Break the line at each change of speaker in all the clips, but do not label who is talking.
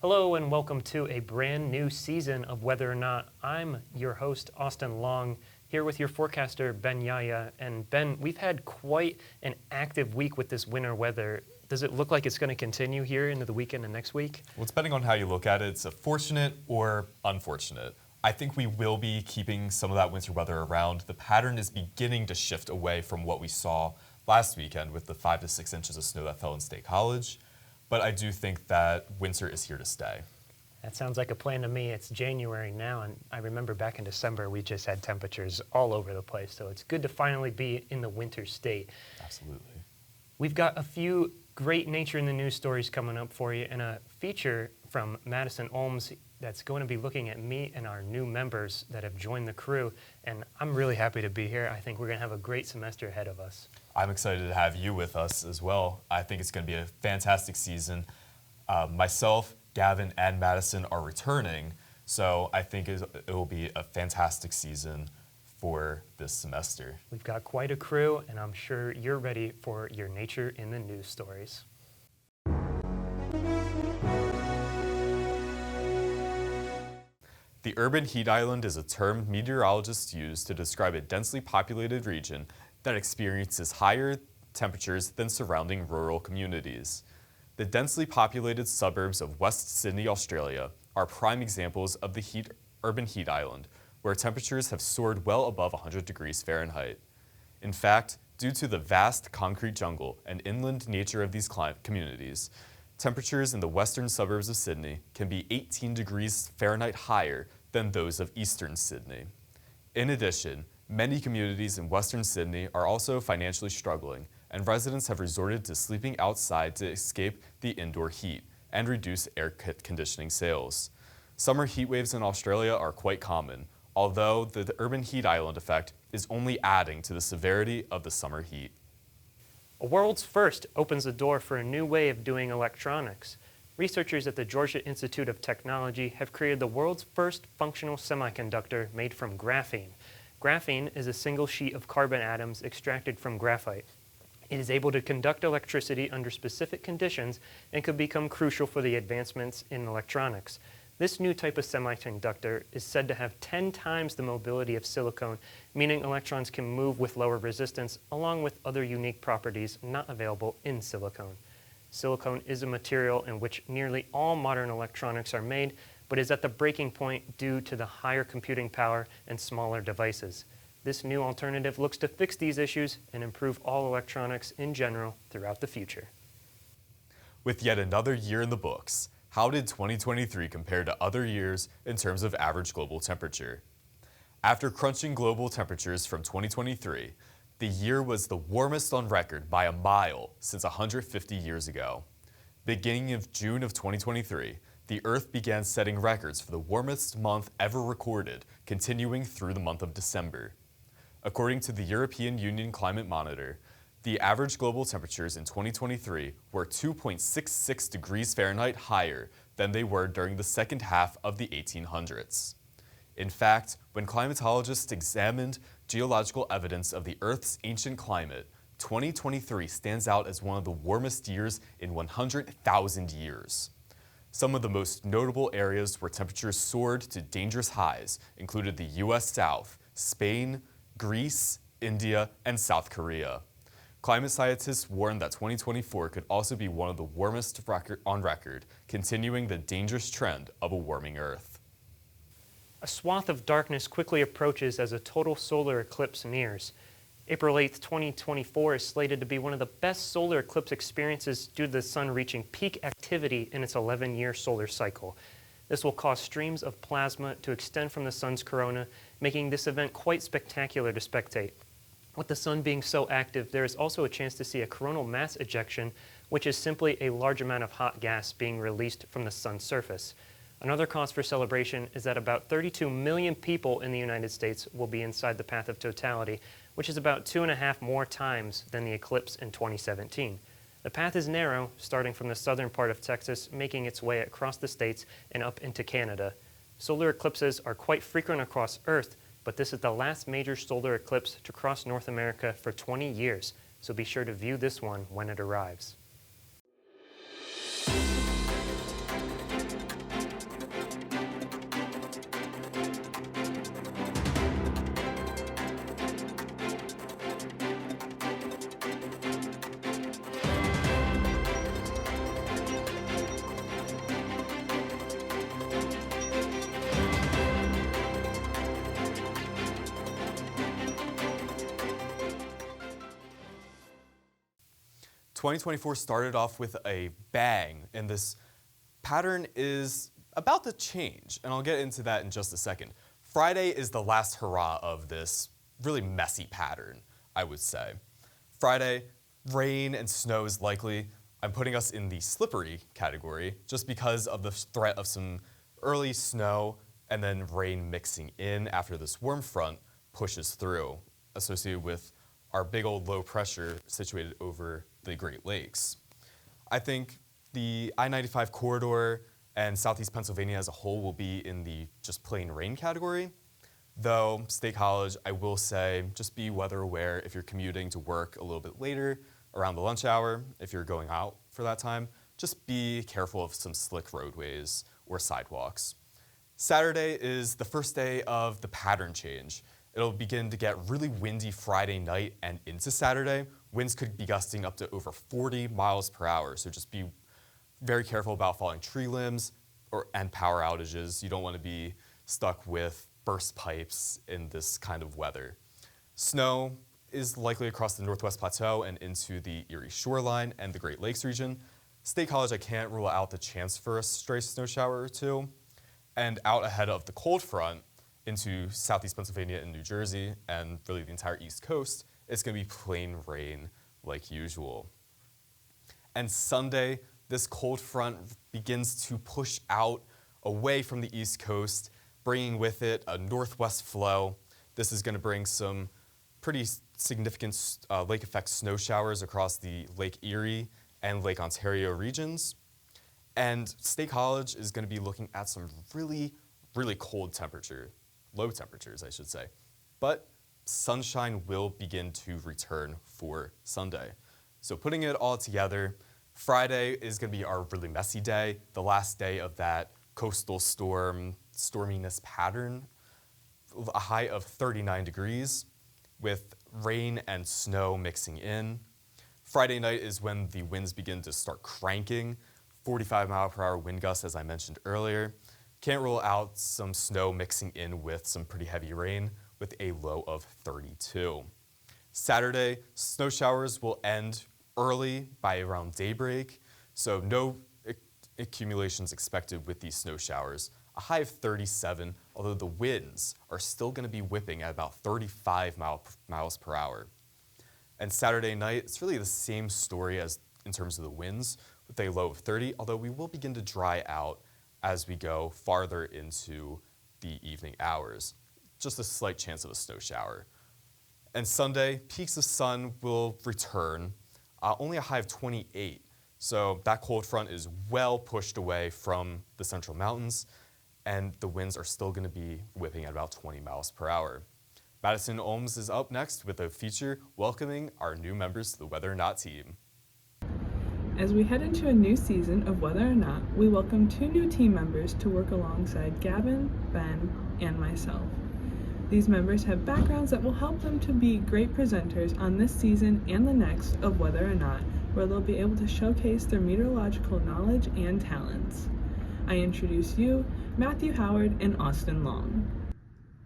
Hello and welcome to a brand new season of Whether or Not. I'm your host, Austin Long, here with your forecaster, Ben Iaia. And Ben, we've had quite an active week with this winter weather. Does it look like it's going to continue here into the weekend and next week?
Well, depending on how you look at it, it's a fortunate or unfortunate. I think we will be keeping some of that winter weather around. The pattern is beginning to shift away from what we saw last weekend with the 5 to 6 inches of snow that fell in State College. But I do think that winter is here to stay.
That sounds like a plan to me. It's January now, and I remember back in December we just had temperatures all over the place. So it's good to finally be in the winter state.
Absolutely.
We've got a few great nature in the news stories coming up for you, and a feature from Madison Olms that's going to be looking at me and our new members that have joined the crew. And I'm really happy to be here. I think we're going to have a great semester ahead of us.
I'm excited to have you with us as well. I think it's going to be a fantastic season. Myself, Gavin, and Madison are returning, so I think it will be a fantastic season for this semester.
We've got quite a crew, and I'm sure you're ready for your nature in the news stories.
The urban heat island is a term meteorologists use to describe a densely populated region that experiences higher temperatures than surrounding rural communities. The densely populated suburbs of West Sydney, Australia, are prime examples of the urban heat island, where temperatures have soared well above 100 degrees Fahrenheit. In fact, due to the vast concrete jungle and inland nature of these communities, temperatures in the western suburbs of Sydney can be 18 degrees Fahrenheit higher than those of eastern Sydney. In addition, many communities in western Sydney are also financially struggling, and residents have resorted to sleeping outside to escape the indoor heat and reduce air conditioning sales. Summer heat waves in Australia are quite common, although the urban heat island effect is only adding to the severity of the summer heat.
A world's first opens the door for a new way of doing electronics. Researchers at the Georgia Institute of Technology have created the world's first functional semiconductor made from graphene. Graphene is a single sheet of carbon atoms extracted from graphite. It is able to conduct electricity under specific conditions and could become crucial for the advancements in electronics. This new type of semiconductor is said to have 10 times the mobility of silicon, meaning electrons can move with lower resistance, along with other unique properties not available in silicon. Silicon is a material in which nearly all modern electronics are made, but is at the breaking point due to the higher computing power and smaller devices. This new alternative looks to fix these issues and improve all electronics in general throughout the future.
With yet another year in the books, how did 2023 compare to other years in terms of average global temperature? After crunching global temperatures from 2023, the year was the warmest on record by a mile since 150 years ago. Beginning of June of 2023, the Earth began setting records for the warmest month ever recorded, continuing through the month of December. According to the European Union Climate Monitor, the average global temperatures in 2023 were 2.66 degrees Fahrenheit higher than they were during the second half of the 1800s. In fact, when climatologists examined geological evidence of the Earth's ancient climate, 2023 stands out as one of the warmest years in 100,000 years. Some of the most notable areas where temperatures soared to dangerous highs included the U.S. South, Spain, Greece, India, and South Korea. Climate scientists warn that 2024 could also be one of the warmest on record, continuing the dangerous trend of a warming Earth.
A swath of darkness quickly approaches as a total solar eclipse nears. April 8, 2024 is slated to be one of the best solar eclipse experiences due to the sun reaching peak activity in its 11-year solar cycle. This will cause streams of plasma to extend from the sun's corona, making this event quite spectacular to spectate. With the sun being so active, there is also a chance to see a coronal mass ejection, which is simply a large amount of hot gas being released from the sun's surface. Another cause for celebration is that about 32 million people in the United States will be inside the path of totality, which is about 2.5 more times than the eclipse in 2017. The path is narrow, starting from the southern part of Texas, making its way across the states and up into Canada. Solar eclipses are quite frequent across Earth, but this is the last major solar eclipse to cross North America for 20 years, so be sure to view this one when it arrives.
2024 started off with a bang, and this pattern is about to change, and I'll get into that in just a second. Friday is the last hurrah of this really messy pattern, I would say. Friday, rain and snow is likely. I'm putting us in the slippery category just because of the threat of some early snow and then rain mixing in after this warm front pushes through, associated with our big old low pressure situated over the Great Lakes. I think the I-95 corridor and Southeast Pennsylvania as a whole will be in the just plain rain category. Though, State College, I will say, just be weather aware if you're commuting to work a little bit later, around the lunch hour, if you're going out for that time. Just be careful of some slick roadways or sidewalks. Saturday is the first day of the pattern change. It'll begin to get really windy Friday night and into Saturday. Winds could be gusting up to over 40 miles per hour, so just be very careful about falling tree limbs and power outages. You don't want to be stuck with burst pipes in this kind of weather. Snow is likely across the Northwest Plateau and into the Erie shoreline and the Great Lakes region. State College, I can't rule out the chance for a stray snow shower or two. And out ahead of the cold front into Southeast Pennsylvania and New Jersey, and really the entire East Coast, it's going to be plain rain like usual. And Sunday, this cold front begins to push out away from the East Coast, bringing with it a northwest flow. This is going to bring some pretty significant lake effect snow showers across the Lake Erie and Lake Ontario regions. And State College is going to be looking at some really, really cold low temperatures, I should say. But sunshine will begin to return for Sunday. So putting it all together, Friday is going to be our really messy day, the last day of that coastal storminess pattern, a high of 39 degrees with rain and snow mixing in. Friday night is when the winds begin to start cranking, 45-mile-per-hour wind gusts, as I mentioned earlier. Can't rule out some snow mixing in with some pretty heavy rain with a low of 32. Saturday, snow showers will end early by around daybreak, so no accumulations expected with these snow showers. A high of 37, although the winds are still going to be whipping at about 35 miles per hour. And Saturday night, it's really the same story as in terms of the winds, with a low of 30, although we will begin to dry out as we go farther into the evening hours. Just a slight chance of a snow shower. And Sunday, peaks of sun will return, only a high of 28. So that cold front is well pushed away from the central mountains, and the winds are still going to be whipping at about 20 miles per hour. Madison Olms is up next with a feature welcoming our new members to the Whether or Not team.
As we head into a new season of Whether or Not, we welcome 2 new team members to work alongside Gavin, Ben, and myself. These members have backgrounds that will help them to be great presenters on this season and the next of Whether or Not, where they'll be able to showcase their meteorological knowledge and talents. I introduce you, Matthew Howard and Austin Long.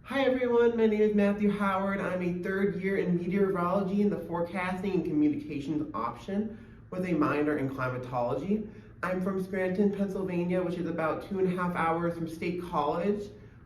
Hi everyone, my name is Matthew Howard. I'm a 3rd year in meteorology in the forecasting and communications option with a minor in climatology. I'm from Scranton, Pennsylvania, which is about 2.5 hours from State College.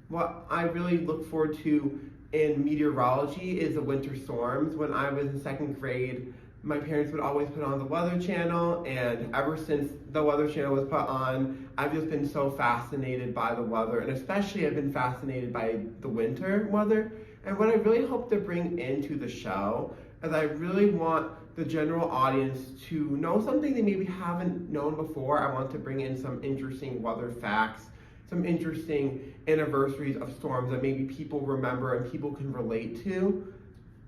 What I really look forward to in meteorology is the winter storms. When I was in 2nd grade, my parents would always put on the Weather Channel, and ever since the Weather Channel was put on, I've just been so fascinated by the weather, and especially I've been fascinated by the winter weather. And what I really hope to bring into the show is I really want the general audience to know something they maybe haven't known before. I want to bring in some interesting weather facts, some interesting anniversaries of storms that maybe people remember and people can relate to.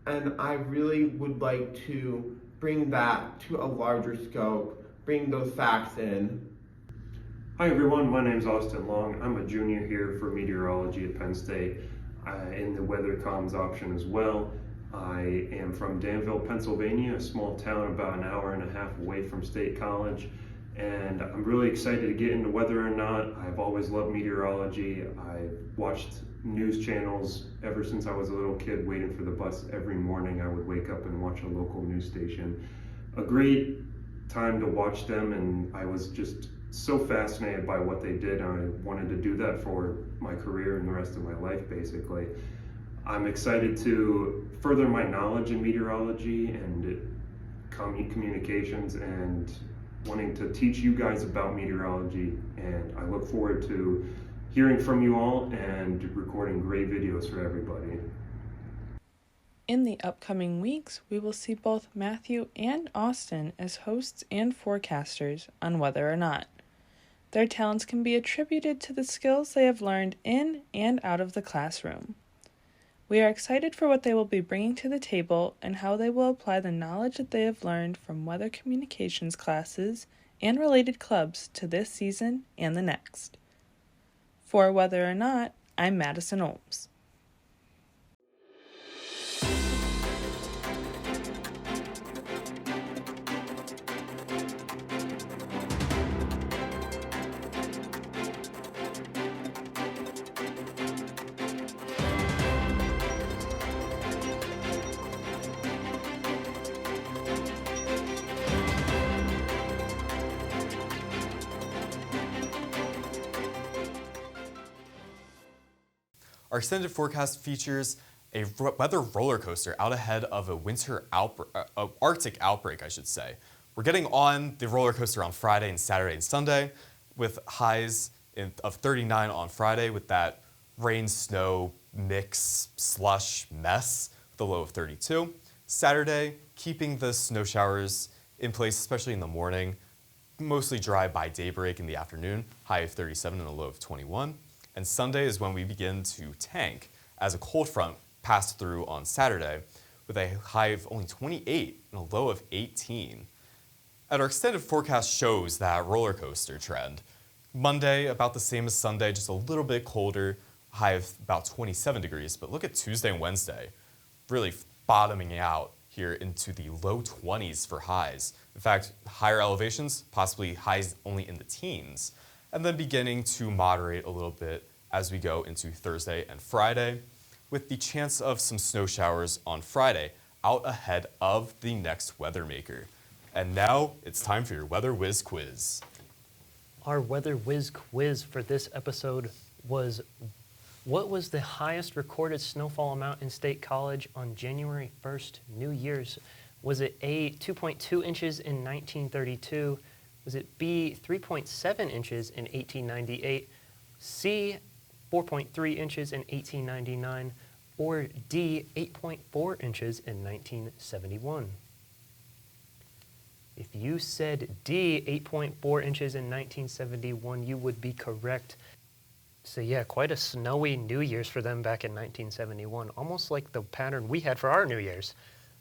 And I really would like to bring that to a larger scope, bring those facts in.
Hi everyone, my name is Austin Long. I'm a junior here for meteorology at Penn State in the weather comms option as well. I am from Danville, Pennsylvania, a small town about an hour and a half away from State College. And I'm really excited to get into Whether or Not. I've always loved meteorology. I've watched news channels ever since I was a little kid, waiting for the bus every morning. I would wake up and watch a local news station. A great time to watch them, and I was just so fascinated by what they did. I wanted to do that for my career and the rest of my life, basically. I'm excited to further my knowledge in meteorology and communications, and wanting to teach you guys about meteorology, and I look forward to hearing from you all and recording great videos for everybody.
In the upcoming weeks, we will see both Matthew and Austin as hosts and forecasters on Whether or Not. Their talents can be attributed to the skills they have learned in and out of the classroom. We are excited for what they will be bringing to the table and how they will apply the knowledge that they have learned from weather communications classes and related clubs to this season and the next. For Whether or Not, I'm Madison Olms.
Our extended forecast features a weather roller coaster out ahead of a Arctic outbreak, I should say. We're getting on the roller coaster on Friday and Saturday and Sunday with highs of 39 on Friday with that rain, snow, mix, slush mess with a low of 32. Saturday, keeping the snow showers in place, especially in the morning, mostly dry by daybreak in the afternoon, high of 37 and a low of 21. And Sunday is when we begin to tank as a cold front passed through on Saturday with a high of only 28 and a low of 18. And our extended forecast shows that roller coaster trend. Monday, about the same as Sunday, just a little bit colder, high of about 27 degrees. But look at Tuesday and Wednesday, really bottoming out here into the low 20s for highs. In fact, higher elevations, possibly highs only in the teens. And then beginning to moderate a little bit as we go into Thursday and Friday, with the chance of some snow showers on Friday out ahead of the next weather maker. And now it's time for your Weather Whiz quiz.
Our Weather Whiz quiz for this episode was, what was the highest recorded snowfall amount in State College on January 1st, New Year's? Was it A, 2.2 inches in 1932? Was it B, 3.7 inches in 1898, C, 4.3 inches in 1899, or D, 8.4 inches in 1971? If you said D, 8.4 inches in 1971, you would be correct. So yeah, quite a snowy New Year's for them back in 1971, almost like the pattern we had for our New Year's.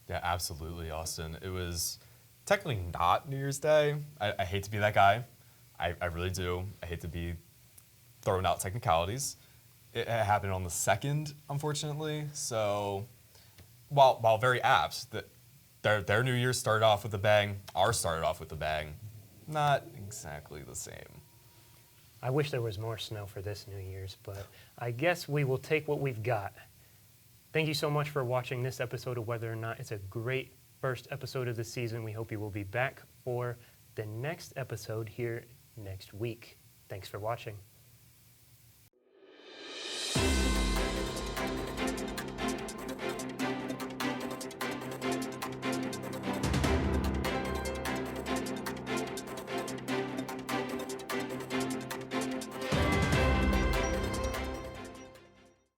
Yeah, absolutely, Austin. It was technically not New Year's Day. I hate to be that guy. I really do. I hate to be throwing out technicalities. It happened on the 2nd, unfortunately. So while very apt, their New Year started off with a bang, ours started off with a bang. Not exactly the same.
I wish there was more snow for this New Year's, but I guess we will take what we've got. Thank you so much for watching this episode of Whether or Not. It's a great first episode of the season. We hope you will be back for the next episode here next week. Thanks for watching.